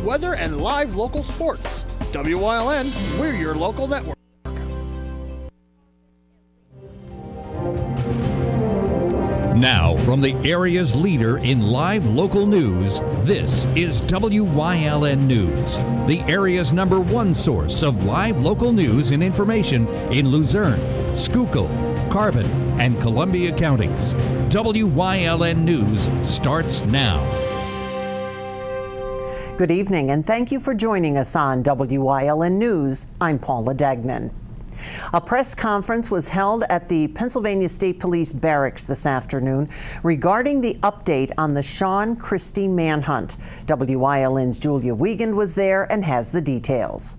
weather, and live local sports. WYLN, we're your local network. Now, from the area's leader in live local news, this is WYLN News, the area's #1 source of live local news and information in Luzerne, Schuylkill, Carbon, and Columbia counties. WYLN News starts now. Good evening, and thank you for joining us on WYLN News. I'm Paula Dagnan. A press conference was held at the Pennsylvania State Police Barracks this afternoon regarding the update on the Sean Christie manhunt. WYLN's Julia Wiegand was there and has the details.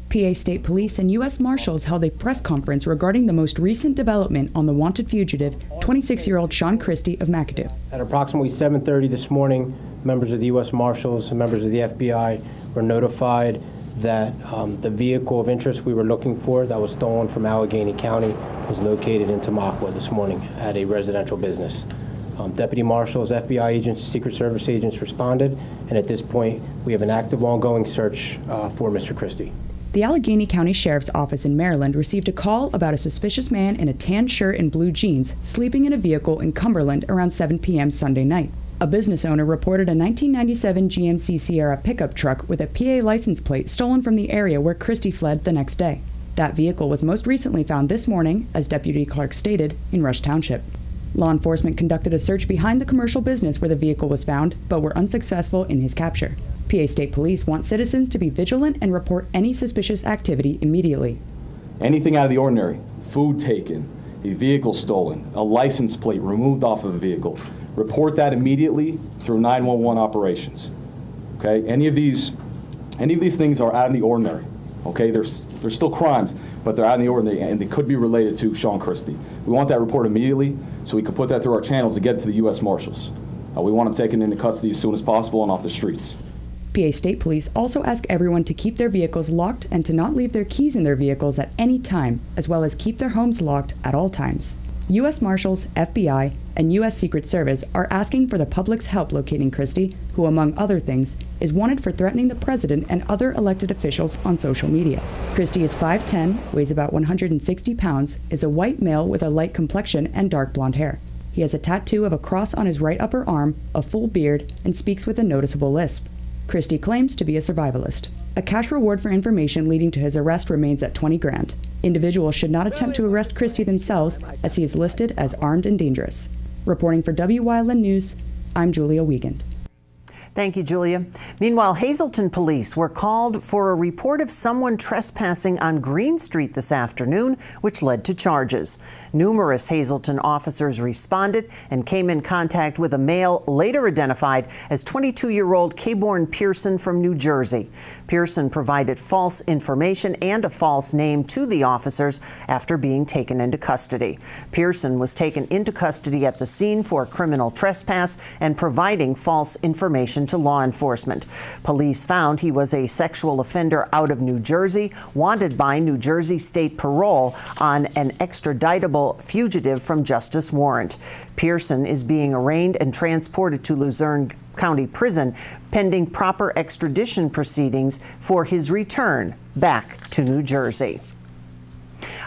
PA State Police and U.S. Marshals held a press conference regarding the most recent development on the wanted fugitive, 26-year-old Sean Christie of McAdoo. At approximately 7:30 this morning, members of the U.S. Marshals and members of the FBI were notified that the vehicle of interest we were looking for that was stolen from Allegheny County was located in Tamaqua this morning at a residential business. Deputy Marshals, FBI agents, Secret Service agents responded, and at this point we have an active ongoing search for Mr. Christie. The Allegheny County Sheriff's Office in Maryland received a call about a suspicious man in a tan shirt and blue jeans sleeping in a vehicle in Cumberland around 7 p.m. Sunday night. A business owner reported a 1997 GMC Sierra pickup truck with a PA license plate stolen from the area where Christie fled the next day. That vehicle was most recently found this morning, as Deputy Clark stated, in Rush Township. Law enforcement conducted a search behind the commercial business where the vehicle was found, but were unsuccessful in his capture. PA State Police want citizens to be vigilant and report any suspicious activity immediately. Anything out of the ordinary, food taken, a vehicle stolen, a license plate removed off of a vehicle, report that immediately through 911 operations. Okay, any of these things are out of the ordinary. Okay, there's still crimes, but they're out of the ordinary and they could be related to Sean Christie. We want that report immediately so we can put that through our channels to get to the U.S. Marshals. We want them taken into custody as soon as possible and off the streets. PA State Police also ask everyone to keep their vehicles locked and to not leave their keys in their vehicles at any time, as well as keep their homes locked at all times. U.S. Marshals, FBI, and U.S. Secret Service are asking for the public's help locating Christie, who, among other things, is wanted for threatening the president and other elected officials on social media. Christie is 5'10", weighs about 160 pounds, is a white male with a light complexion and dark blonde hair. He has a tattoo of a cross on his right upper arm, a full beard, and speaks with a noticeable lisp. Christie claims to be a survivalist. A cash reward for information leading to his arrest remains at $20 grand. Individuals should not attempt to arrest Christie themselves, as he is listed as armed and dangerous. Reporting for WYLN News, I'm Julia Wiegand. Thank you, Julia. Meanwhile, Hazleton police were called for a report of someone trespassing on Green Street this afternoon, which led to charges. Numerous Hazleton officers responded and came in contact with a male later identified as 22-year-old Caborn Pearson from New Jersey. Pearson provided false information and a false name to the officers after being taken into custody. Pearson was taken into custody at the scene for criminal trespass and providing false information to law enforcement. Police found he was a sexual offender out of New Jersey, wanted by New Jersey State Parole on an extraditable fugitive from justice warrant. Pearson is being arraigned and transported to Luzerne County Prison pending proper extradition proceedings for his return back to New Jersey.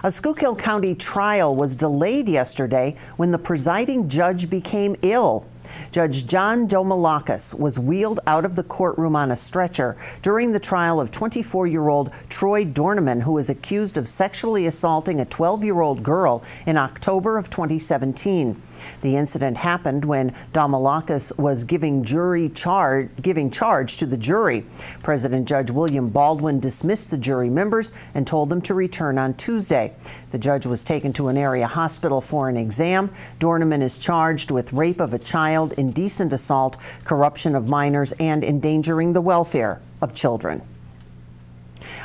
A Schuylkill County trial was delayed yesterday when the presiding judge became ill. Judge John Domalakis was wheeled out of the courtroom on a stretcher during the trial of 24-year-old Troy Dorneman, who is accused of sexually assaulting a 12-year-old girl in October of 2017. The incident happened when Domalakis was giving charge to the jury. President Judge William Baldwin dismissed the jury members and told them to return on Tuesday. The judge was taken to an area hospital for an exam. Dorneman is charged with rape of a child, indecent assault, corruption of minors, and endangering the welfare of children.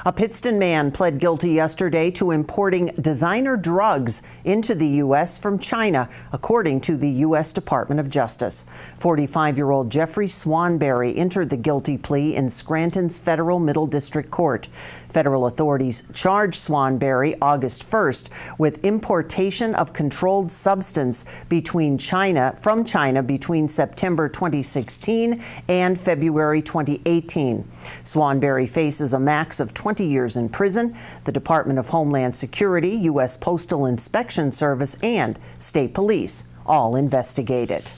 A Pittston man pled guilty yesterday to importing designer drugs into the U.S. from China, according to the U.S. Department of Justice. 45-year-old Jeffrey Swanberry entered the guilty plea in Scranton's Federal Middle District Court. Federal authorities charged Swanberry August 1st with importation of controlled substance from China between September 2016 and February 2018. Swanberry faces a max of 20 years in prison. The Department of Homeland Security, U.S. Postal Inspection Service, and state police all investigate it.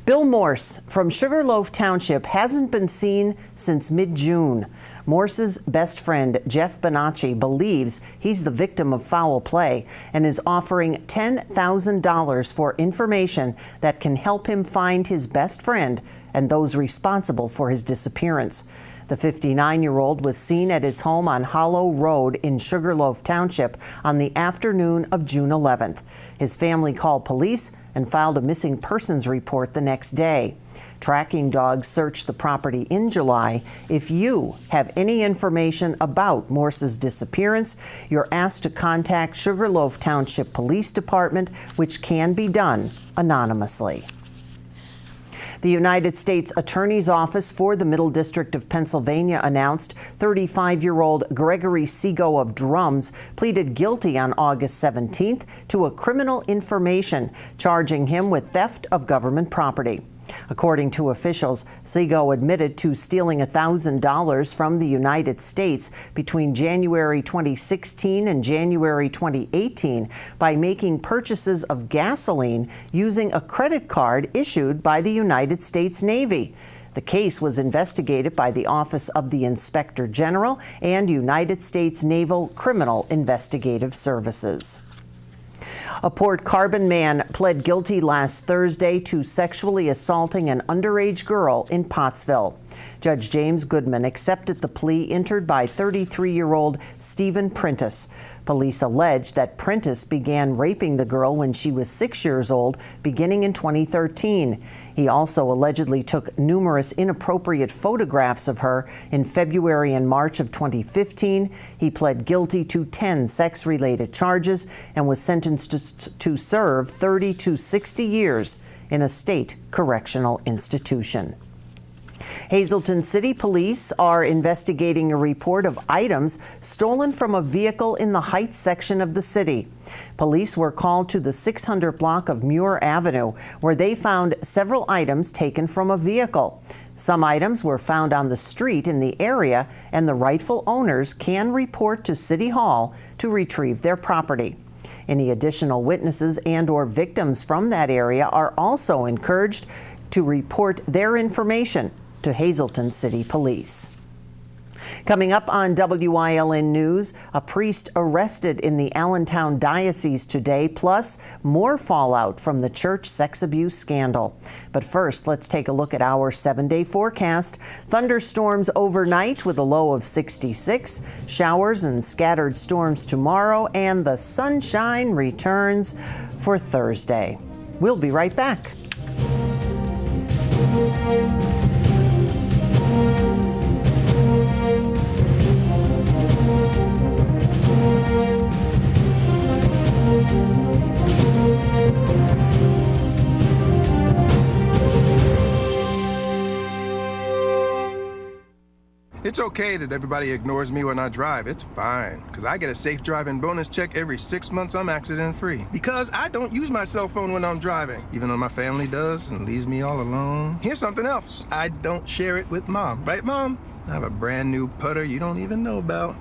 Bill Morse from Sugarloaf Township hasn't been seen since mid-June. Morse's best friend, Jeff Bonacci, believes he's the victim of foul play and is offering $10,000 for information that can help him find his best friend and those responsible for his disappearance. The 59-year-old was seen at his home on Hollow Road in Sugarloaf Township on the afternoon of June 11th. His family called police and filed a missing persons report the next day. Tracking dogs searched the property in July. If you have any information about Morse's disappearance, you're asked to contact Sugarloaf Township Police Department, which can be done anonymously. The United States Attorney's Office for the Middle District of Pennsylvania announced 35-year-old Gregory Seago of Drums pleaded guilty on August 17th to a criminal information, charging him with theft of government property. According to officials, Seago admitted to stealing $1,000 from the United States between January 2016 and January 2018 by making purchases of gasoline using a credit card issued by the United States Navy. The case was investigated by the Office of the Inspector General and United States Naval Criminal Investigative Services. A Port Carbon man pled guilty last Thursday to sexually assaulting an underage girl in Pottsville. Judge James Goodman accepted the plea entered by 33-year-old Stephen Prentice. Police allege that Prentice began raping the girl when she was 6 years old, beginning in 2013. He also allegedly took numerous inappropriate photographs of her in February and March of 2015. He pled guilty to 10 sex-related charges and was sentenced to serve 30 to 60 years in a state correctional institution. Hazleton City Police are investigating a report of items stolen from a vehicle in the Heights section of the city. Police were called to the 600 block of Muir Avenue, where they found several items taken from a vehicle. Some items were found on the street in the area, and the rightful owners can report to City Hall to retrieve their property. Any additional witnesses and/or victims from that area are also encouraged to report their information to Hazleton City Police. Coming up on WYLN News, a priest arrested in the Allentown Diocese today, plus more fallout from the church sex abuse scandal. But first, let's take a look at our 7-day forecast. Thunderstorms overnight with a low of 66, showers and scattered storms tomorrow, and the sunshine returns for Thursday. We'll be right back. It's okay that everybody ignores me when I drive. It's fine, because I get a safe driving bonus check every 6 months I'm accident-free. Because I don't use my cell phone when I'm driving, even though my family does and leaves me all alone. Here's something else. I don't share it with Mom. Right, Mom? I have a brand new putter you don't even know about.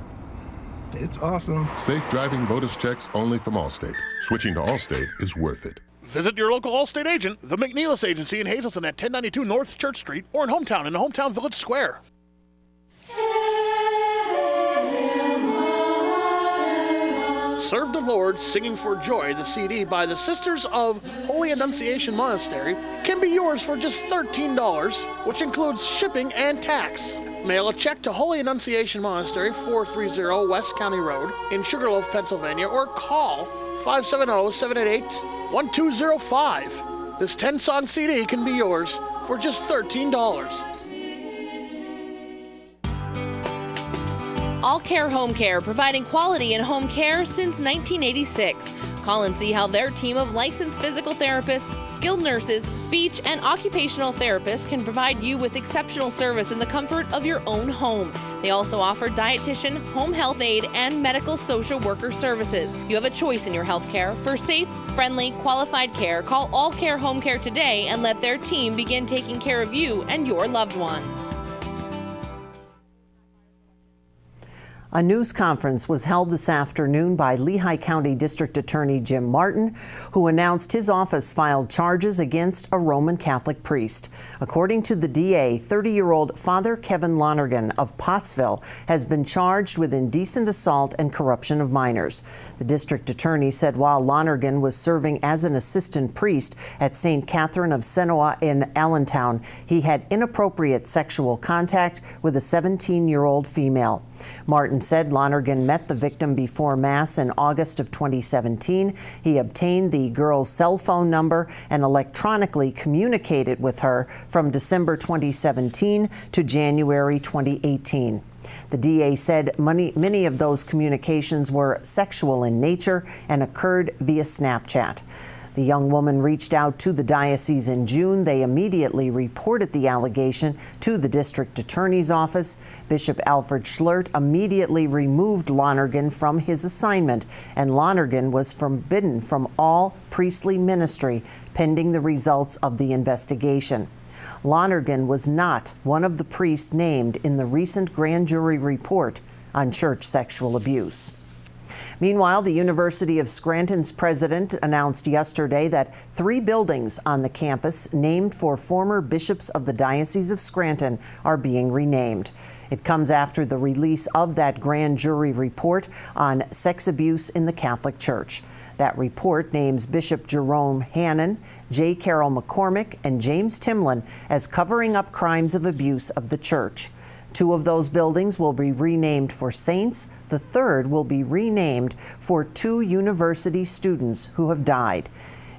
It's awesome. Safe driving bonus checks only from Allstate. Switching to Allstate is worth it. Visit your local Allstate agent, the McNeilis Agency in Hazleton at 1092 North Church Street, or in Hometown in the Hometown Village Square. Serve the Lord Singing for Joy, the CD by the Sisters of Holy Annunciation Monastery, can be yours for just $13, which includes shipping and tax. Mail a check to Holy Annunciation Monastery, 430 West County Road in Sugarloaf, Pennsylvania, or call 570-788-1205. This 10-song CD can be yours for just $13. All Care Home Care, providing quality in home care since 1986. Call and see how their team of licensed physical therapists, skilled nurses, speech, and occupational therapists can provide you with exceptional service in the comfort of your own home. They also offer dietitian, home health aide, and medical social worker services. You have a choice in your health care. For safe, friendly, qualified care, call All Care Home Care today and let their team begin taking care of you and your loved ones. A news conference was held this afternoon by Lehigh County District Attorney Jim Martin, who announced his office filed charges against a Roman Catholic priest. According to the DA, 30-year-old Father Kevin Lonergan of Pottsville has been charged with indecent assault and corruption of minors. The district attorney said while Lonergan was serving as an assistant priest at St. Catherine of Senoia in Allentown, he had inappropriate sexual contact with a 17-year-old female. Martin said Lonergan met the victim before Mass in August of 2017. He obtained the girl's cell phone number and electronically communicated with her from December 2017 to January 2018. The DA said many of those communications were sexual in nature and occurred via Snapchat. The young woman reached out to the diocese in June. They immediately reported the allegation to the district attorney's office. Bishop Alfred Schlert immediately removed Lonergan from his assignment, and Lonergan was forbidden from all priestly ministry pending the results of the investigation. Lonergan was not one of the priests named in the recent grand jury report on church sexual abuse. Meanwhile, the University of Scranton's president announced yesterday that 3 buildings on the campus named for former bishops of the Diocese of Scranton are being renamed. It comes after the release of that grand jury report on sex abuse in the Catholic Church. That report names Bishop Jerome Hannon, J. Carroll McCormick, and James Timlin as covering up crimes of abuse of the church. 2 of those buildings will be renamed for saints. The 3rd will be renamed for 2 university students who have died.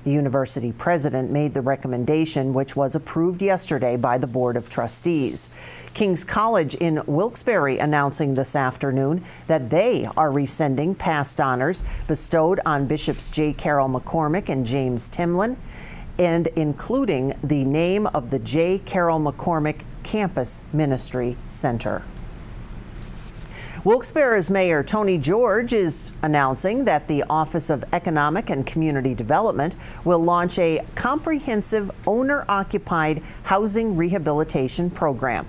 The university president made the recommendation, which was approved yesterday by the Board of Trustees. King's College in Wilkes-Barre announcing this afternoon that they are rescinding past honors bestowed on Bishops J. Carroll McCormick and James Timlin, and including the name of the J. Carroll McCormick Campus Ministry Center. Wilkes-Barre's Mayor Tony George is announcing that the Office of Economic and Community Development will launch a comprehensive owner-occupied housing rehabilitation program.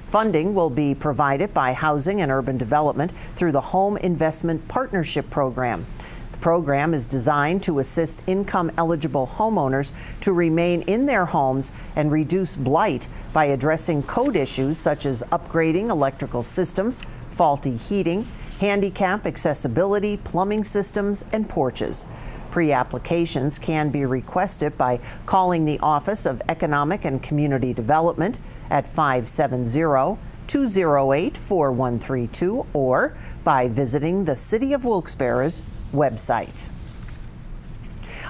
Funding will be provided by Housing and Urban Development through the Home Investment Partnership Program. The program is designed to assist income-eligible homeowners to remain in their homes and reduce blight by addressing code issues such as upgrading electrical systems, faulty heating, handicap accessibility, plumbing systems, and porches. Pre-applications can be requested by calling the Office of Economic and Community Development at 570-208-4132 or by visiting the City of Wilkes-Barre's website.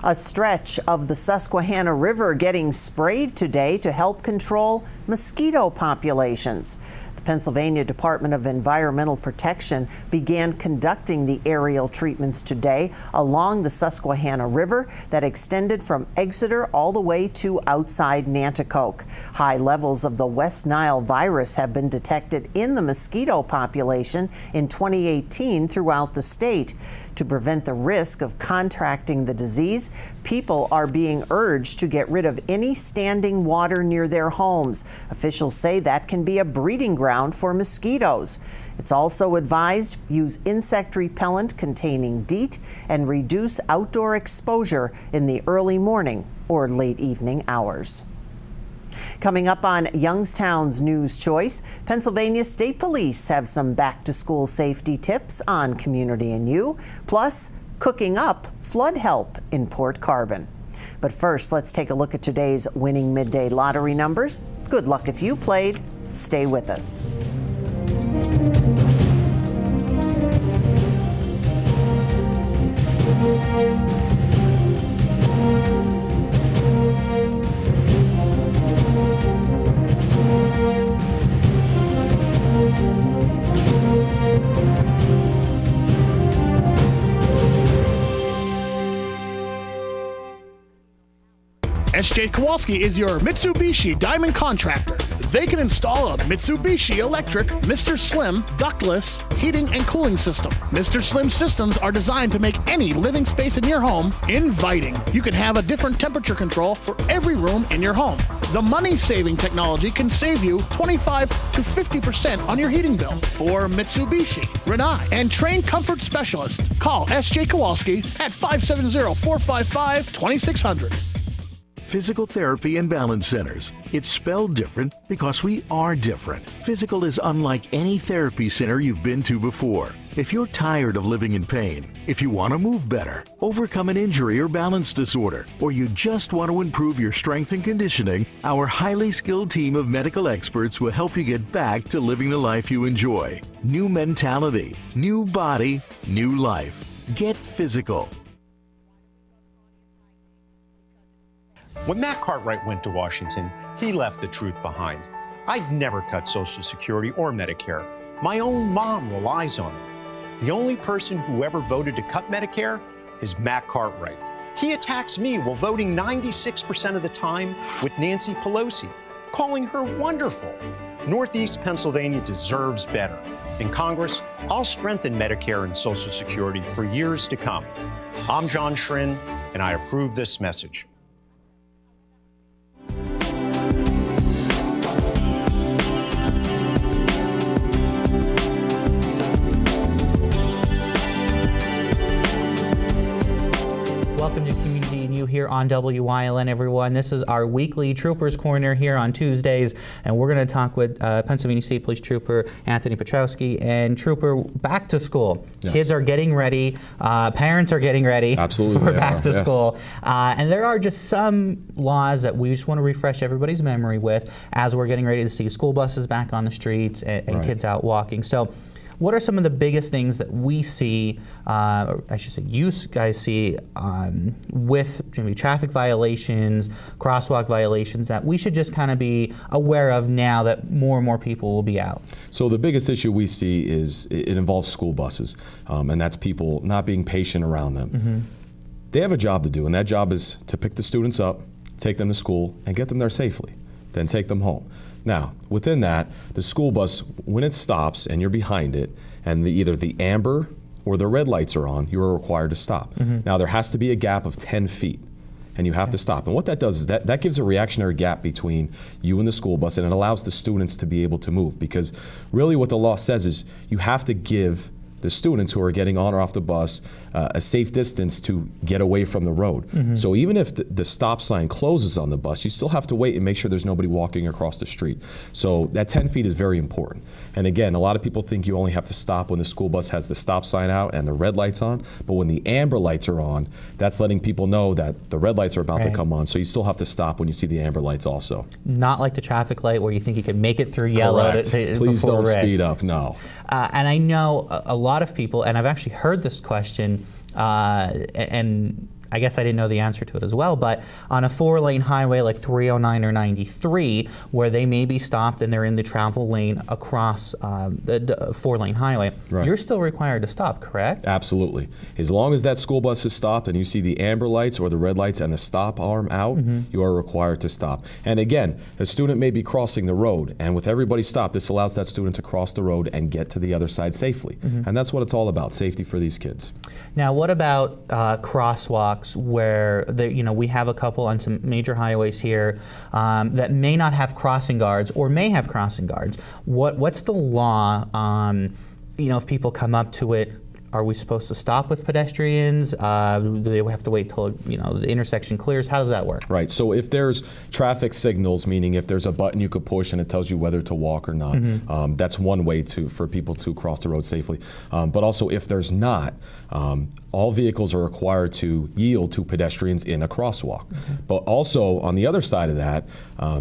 A stretch of the Susquehanna River getting sprayed today to help control mosquito populations. The Pennsylvania Department of Environmental Protection began conducting the aerial treatments today along the Susquehanna River that extended from Exeter all the way to outside Nanticoke. High levels of the West Nile virus have been detected in the mosquito population in 2018 throughout the state. To prevent the risk of contracting the disease, people are being urged to get rid of any standing water near their homes. Officials say that can be a breeding ground for mosquitoes. It's also advised use insect repellent containing DEET and reduce outdoor exposure in the early morning or late evening hours. Coming up on Youngstown's News Choice, Pennsylvania State Police have some back-to-school safety tips on Community and You, plus cooking up flood help in Port Carbon. But first, let's take a look at today's winning midday lottery numbers. Good luck if you played. Stay with us. SJ Kowalski is your Mitsubishi Diamond contractor. They can install a Mitsubishi electric Mr. Slim ductless heating and cooling system. Mr. Slim systems are designed to make any living space in your home inviting. You can have a different temperature control for every room in your home. The money-saving technology can save you 25 to 50% on your heating bill. For Mitsubishi, Rinnai, and trained comfort specialists, call SJ Kowalski at 570-455-2600. Physical Therapy and Balance Centers. It's spelled different because we are different. Physical is unlike any therapy center you've been to before. If you're tired of living in pain, if you want to move better, overcome an injury or balance disorder, or you just want to improve your strength and conditioning, our highly skilled team of medical experts will help you get back to living the life you enjoy. New mentality, new body, new life. Get physical. When Matt Cartwright went to Washington, he left the truth behind. I'd never cut Social Security or Medicare. My own mom relies on it. The only person who ever voted to cut Medicare is Matt Cartwright. He attacks me while voting 96% of the time with Nancy Pelosi, calling her wonderful. Northeast Pennsylvania deserves better. In Congress, I'll strengthen Medicare and Social Security for years to come. I'm John Schrin, and I approve this message. Welcome to Community New here on Wyln, everyone. This is our weekly Troopers Corner here on Tuesdays, and we're going to talk with Pennsylvania State Police Trooper Anthony Petrowski. And Trooper, back to school. Yes. Kids are getting ready. Parents are getting ready. Absolutely, for back to school. And there are just some laws that we just want to refresh everybody's memory with as we're getting ready to see school buses back on the streets and kids out walking. So, what are some of the biggest things that we see, or I should say you guys see, with maybe traffic violations, crosswalk violations that we should just kind of be aware of now that more and more people will be out? So the biggest issue we see is it involves school buses, and that's people not being patient around them. Mm-hmm. They have a job to do, and that job is to pick the students up, take them to school, and get them there safely, then take them home. Now, within that, the school bus, when it stops and you're behind it, and either the amber or the red lights are on, you are required to stop. Mm-hmm. Now, there has to be a gap of 10 feet, and you have to stop. And what that does is that gives a reactionary gap between you and the school bus, and it allows the students to be able to move. Because really what the law says is you have to give the students who are getting on or off the bus a safe distance to get away from the road. Mm-hmm. So even if the stop sign closes on the bus, you still have to wait and make sure there's nobody walking across the street. So that 10 feet is very important. And again, a lot of people think you only have to stop when the school bus has the stop sign out and the red lights on, but when the amber lights are on, that's letting people know that the red lights are about to come on, so you still have to stop when you see the amber lights also. Not like the traffic light where you think you can make it through yellow. Please don't speed up, no. And I know a lot of people, and I've actually heard this question, and I guess I didn't know the answer to it as well, but on a 4-lane highway like 309 or 93, where they may be stopped and they're in the travel lane across the 4-lane highway, you're still required to stop, correct? Absolutely. As long as that school bus is stopped and you see the amber lights or the red lights and the stop arm out, you are required to stop. And again, a student may be crossing the road, and with everybody stopped, this allows that student to cross the road and get to the other side safely. And that's what it's all about, safety for these kids. Now, what about crosswalks where we have a couple on some major highways here that may not have crossing guards or may have crossing guards? What's the law? If people come up to it, are we supposed to stop with pedestrians? Do they have to wait till the intersection clears? How does that work? Right. So if there's traffic signals, meaning if there's a button you could push and it tells you whether to walk or not, that's one way for people to cross the road safely. But also, if there's not, all vehicles are required to yield to pedestrians in a crosswalk. But also, on the other side of that,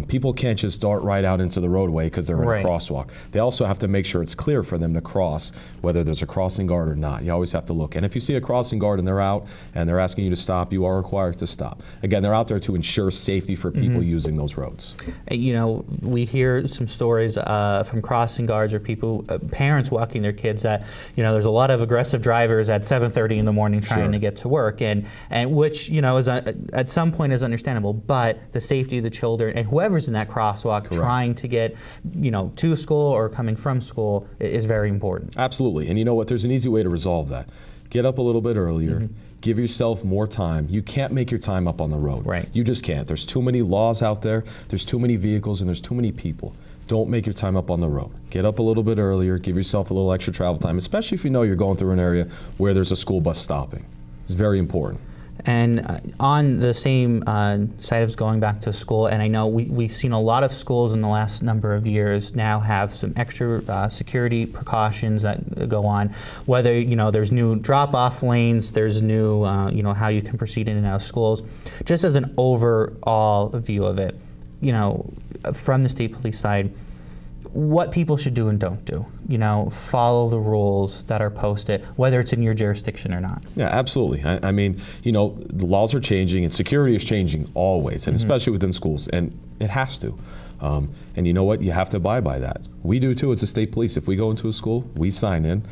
people can't just dart right out into the roadway because they're in a crosswalk. They also have to make sure it's clear for them to cross, whether there's a crossing guard or not. You always have to look. And if you see a crossing guard and they're out and they're asking you to stop, you are required to stop. Again, they're out there to ensure safety for people using those roads. You know, we hear some stories from crossing guards or people, parents walking their kids that, you know, there's a lot of aggressive drivers at 7:30 in the morning trying to get to work, and which, you know, is at some point is understandable, but the safety of the children and whoever's in that crosswalk trying to get, you know, to school or coming from school is very important. Absolutely. And you know what? There's an easy way to resolve that. Get up a little bit earlier. Give yourself more time. You can't make your time up on the road. Right. You just can't. There's too many laws out there. There's too many vehicles, and there's too many people. Don't make your time up on the road. Get up a little bit earlier. Give yourself a little extra travel time, especially if you know you're going through an area where there's a school bus stopping. It's very important. And on the same side of going back to school, and I know we've seen a lot of schools in the last number of years now have some extra security precautions that go on, whether, you know, there's new drop-off lanes, there's new, you know, how you can proceed in and out of schools. Just as an overall view of it, you know, from the state police side, what people should do and don't do. You know, follow the rules that are posted, whether it's in your jurisdiction or not. Yeah, absolutely. I mean, you know, the laws are changing and security is changing always, and especially within schools, and it has to. And you know what? You have to abide by that. We do too as the state police. If we go into a school, we sign in.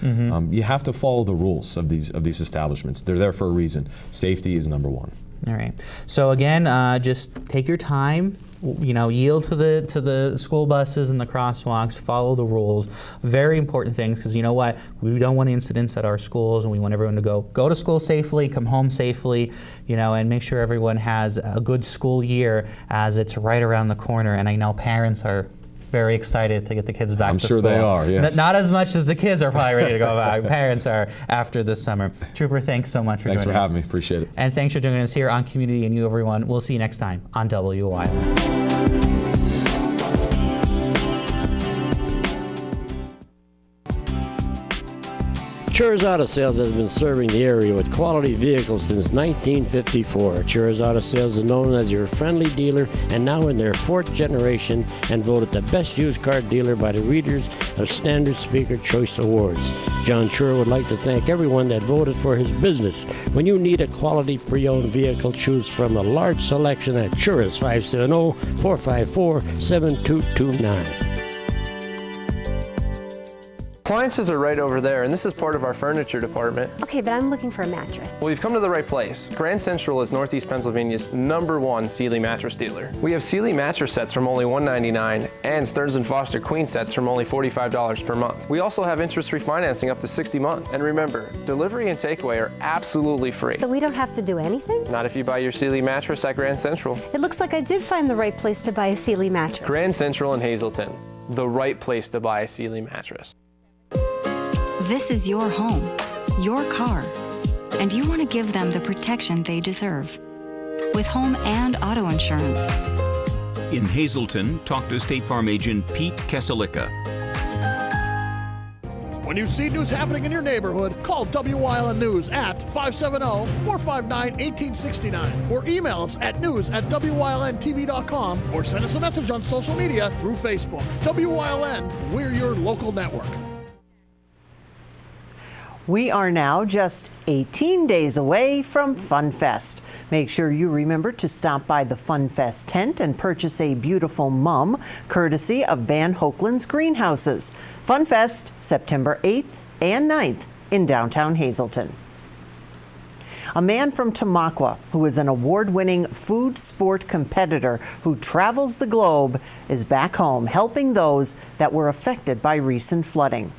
You have to follow the rules of these establishments. They're there for a reason. Safety is number one. All right. So again, just take your time. You know, yield to the school buses and the crosswalks, follow the rules. Very important things, because you know what? We don't want incidents at our schools, and we want everyone to go to school safely, come home safely, you know, and make sure everyone has a good school year as it's right around the corner. And I know parents are very excited to get the kids back to school. I'm sure they are, yes. Not as much as the kids are probably ready to go back. Parents are after this summer. Trooper, thanks so much for joining us. Thanks for having me. Appreciate it. And thanks for joining us here on Community and You, everyone. We'll see you next time on WYLN. Chur's Auto Sales has been serving the area with quality vehicles since 1954. Chur's Auto Sales is known as your friendly dealer and now in their 4th generation, and voted the best used car dealer by the readers of Standard Speaker Choice Awards. John Chur would like to thank everyone that voted for his business. When you need a quality pre-owned vehicle, choose from a large selection at Chur's 570-454-7229. Appliances are right over there, and this is part of our furniture department. Okay, but I'm looking for a mattress. Well, you've come to the right place. Grand Central is Northeast Pennsylvania's #1 Sealy mattress dealer. We have Sealy mattress sets from only $199 and Stearns & Foster queen sets from only $45 per month. We also have interest-free financing up to 60 months. And remember, delivery and takeaway are absolutely free. So we don't have to do anything? Not if you buy your Sealy mattress at Grand Central. It looks like I did find the right place to buy a Sealy mattress. Grand Central in Hazleton, the right place to buy a Sealy mattress. This is your home, your car, and you want to give them the protection they deserve with home and auto insurance. In Hazleton, talk to State Farm agent Pete Keselika. When you see news happening in your neighborhood, call WYLN News at 570-459-1869 or email us at news@WYLNTV.com or send us a message on social media through Facebook. WYLN, we're your local network. We are now just 18 days away from Fun Fest. Make sure you remember to stop by the Fun Fest tent and purchase a beautiful mum, courtesy of Van Hoekland's Greenhouses. Fun Fest, September 8th and 9th in downtown Hazleton. A man from Tamaqua, who is an award-winning food sport competitor who travels the globe, is back home helping those that were affected by recent flooding.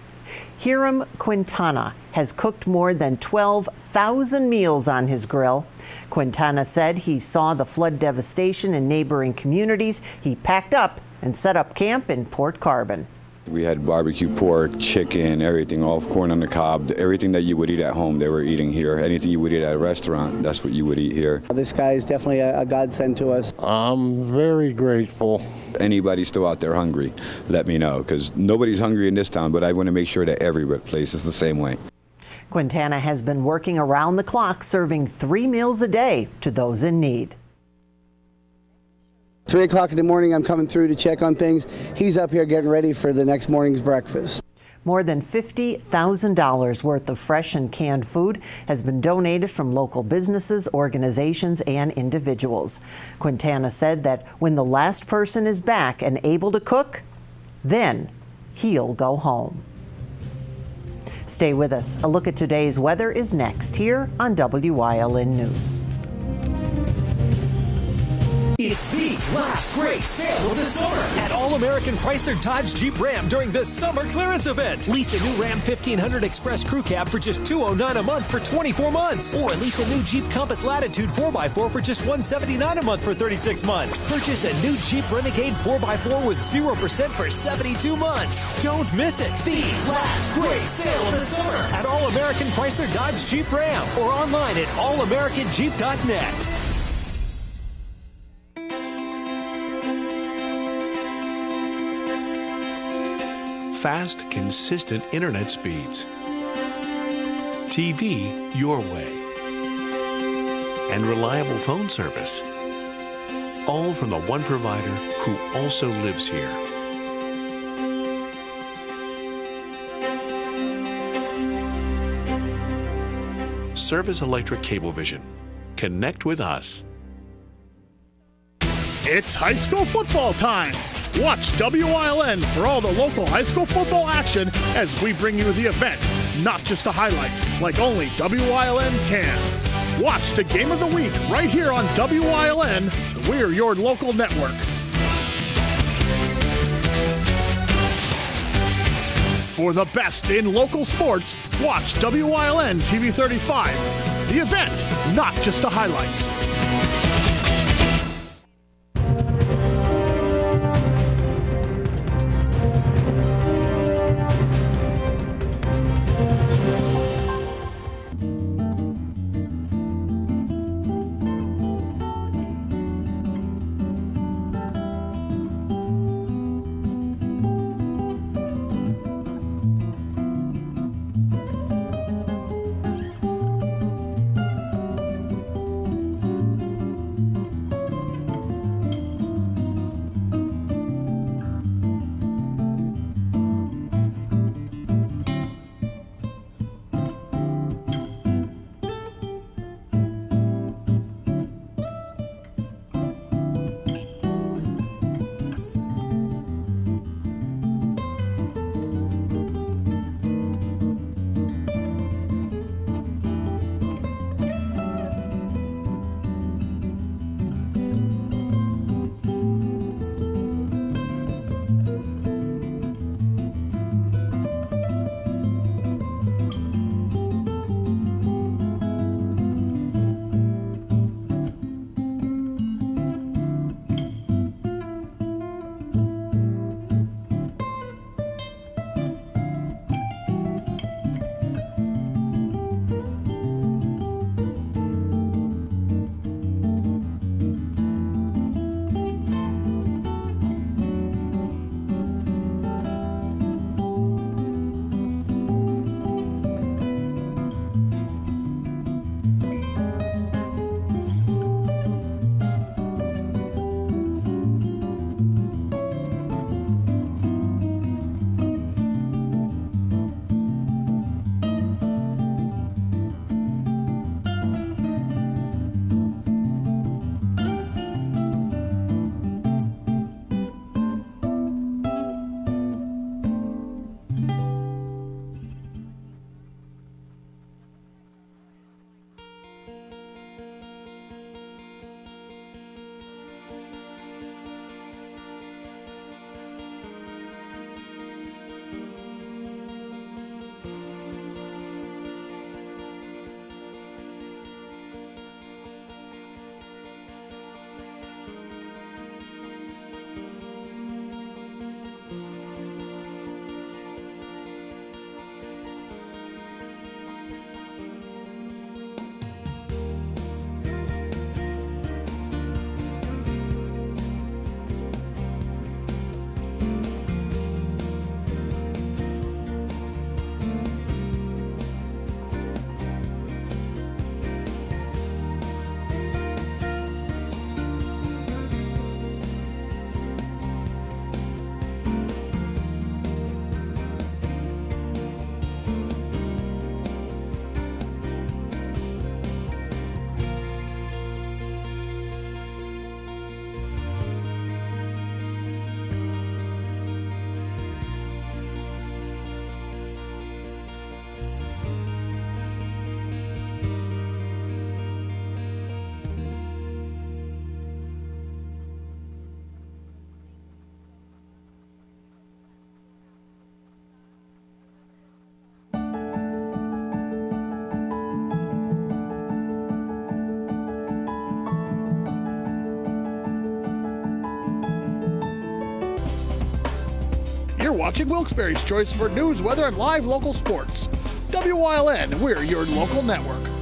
Hiram Quintana has cooked more than 12,000 meals on his grill. Quintana said he saw the flood devastation in neighboring communities. He packed up and set up camp in Port Carbon. We had barbecue pork, chicken, everything, all corn on the cob. Everything that you would eat at home, they were eating here. Anything you would eat at a restaurant, that's what you would eat here. This guy is definitely a godsend to us. I'm very grateful. Anybody still out there hungry, let me know, because nobody's hungry in this town, but I want to make sure that every place is the same way. Quintana has been working around the clock, serving 3 meals a day to those in need. 3 o'clock in the morning, I'm coming through to check on things. He's up here getting ready for the next morning's breakfast. More than $50,000 worth of fresh and canned food has been donated from local businesses, organizations, and individuals. Quintana said that when the last person is back and able to cook, then he'll go home. Stay with us. A look at today's weather is next here on WYLN News. It's the last great sale of the summer at All-American Chrysler Dodge Jeep Ram during the summer clearance event. Lease a new Ram 1500 Express Crew Cab for just $209 a month for 24 months. Or lease a new Jeep Compass Latitude 4x4 for just $179 a month for 36 months. Purchase a new Jeep Renegade 4x4 with 0% for 72 months. Don't miss it. The last great sale of the summer at All-American Chrysler Dodge Jeep Ram or online at allamericanjeep.net. Fast, consistent internet speeds, TV your way, and reliable phone service. All from the one provider who also lives here. Service Electric Cablevision. Connect with us. It's high school football time. Watch WYLN for all the local high school football action as we bring you the event, not just a highlight, like only WYLN can. Watch the game of the week right here on WYLN. We're your local network. For the best in local sports, watch WYLN TV 35. The event, not just the highlights. watching Wilkes-Barre's Choice for news, weather, and live local sports. WYLN, we're your local network.